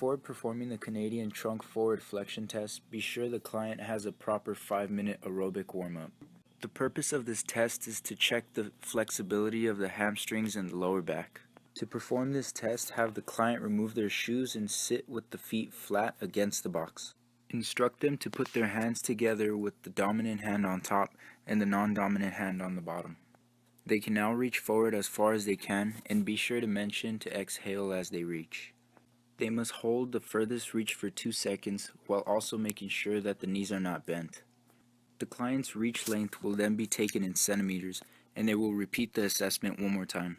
Before performing the Canadian trunk forward flexion test, be sure the client has a proper 5-minute aerobic warm-up. The purpose of this test is to check the flexibility of the hamstrings and the lower back. To perform this test, have the client remove their shoes and sit with the feet flat against the box. Instruct them to put their hands together with the dominant hand on top and the non-dominant hand on the bottom. They can now reach forward as far as they can, and be sure to mention to exhale as they reach. They must hold the furthest reach for 2 seconds while also making sure that the knees are not bent. The client's reach length will then be taken in centimeters, and they will repeat the assessment one more time.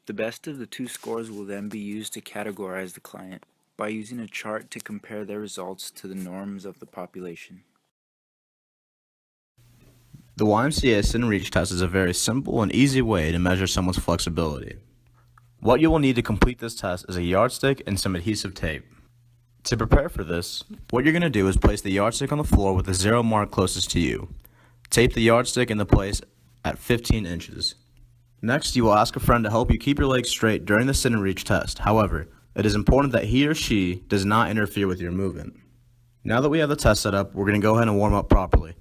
The best of the two scores will then be used to categorize the client by using a chart to compare their results to the norms of the population. The YMCA Sit and Reach test is a very simple and easy way to measure someone's flexibility. What you will need to complete this test is a yardstick and some adhesive tape. To prepare for this, what you're going to do is place the yardstick on the floor with the 0 mark closest to you. Tape the yardstick into place at 15 inches. Next, you will ask a friend to help you keep your legs straight during the Sit and Reach test. However, it is important that he or she does not interfere with your movement. Now that we have the test set up, we're going to go ahead and warm up properly.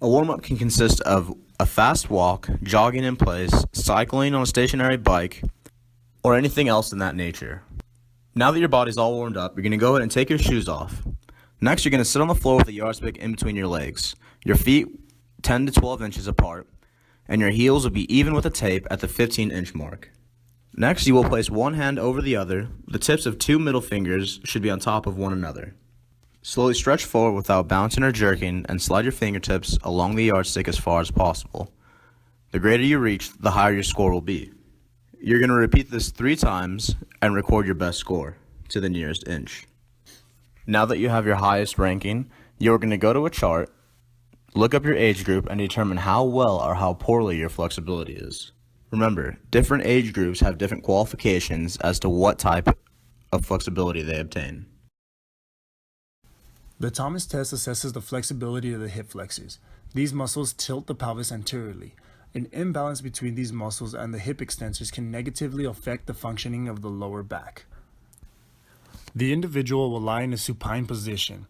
A warm-up can consist of a fast walk, jogging in place, cycling on a stationary bike, or anything else in that nature. Now that your body's all warmed up, you're going to go ahead and take your shoes off. Next, you're going to sit on the floor with a yardstick in between your legs. Your feet 10 to 12 inches apart, and your heels will be even with the tape at the 15-inch mark. Next, you will place one hand over the other. The tips of 2 middle fingers should be on top of one another. Slowly stretch forward without bouncing or jerking, and slide your fingertips along the yardstick as far as possible. The greater you reach, the higher your score will be. You're going to repeat this 3 times and record your best score to the nearest inch. Now that you have your highest ranking, you're going to go to a chart, look up your age group, and determine how well or how poorly your flexibility is. Remember, different age groups have different qualifications as to what type of flexibility they obtain. The Thomas test assesses the flexibility of the hip flexors. These muscles tilt the pelvis anteriorly. An imbalance between these muscles and the hip extensors can negatively affect the functioning of the lower back. The individual will lie in a supine position.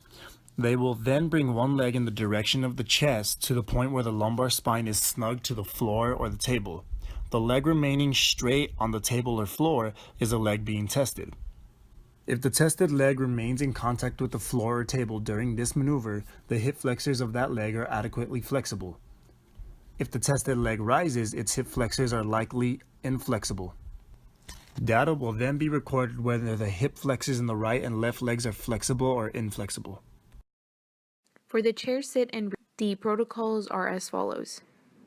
They will then bring one leg in the direction of the chest to the point where the lumbar spine is snug to the floor or the table. The leg remaining straight on the table or floor is a leg being tested. If the tested leg remains in contact with the floor or table during this maneuver, the hip flexors of that leg are adequately flexible. If the tested leg rises, its hip flexors are likely inflexible. Data will then be recorded whether the hip flexors in the right and left legs are flexible or inflexible. For the chair sit and reach, the protocols are as follows.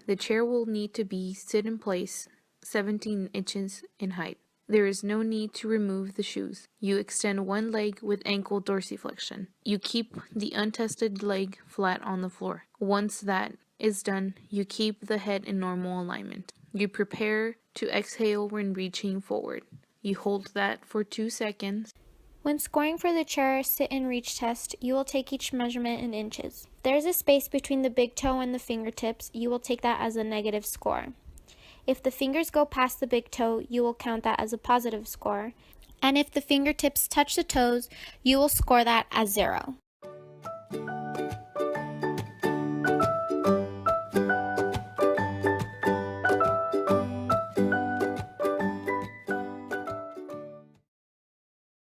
The chair will need to be sit in place 17 inches in height. There is no need to remove the shoes. You extend one leg with ankle dorsiflexion. You keep the untested leg flat on the floor. Once that is done, you keep the head in normal alignment. You prepare to exhale when reaching forward. You hold that for 2 seconds. When scoring for the chair sit and reach test, you will take each measurement in inches. If there is a space between the big toe and the fingertips, you will take that as a negative score. If the fingers go past the big toe, you will count that as a positive score. And if the fingertips touch the toes, you will score that as 0.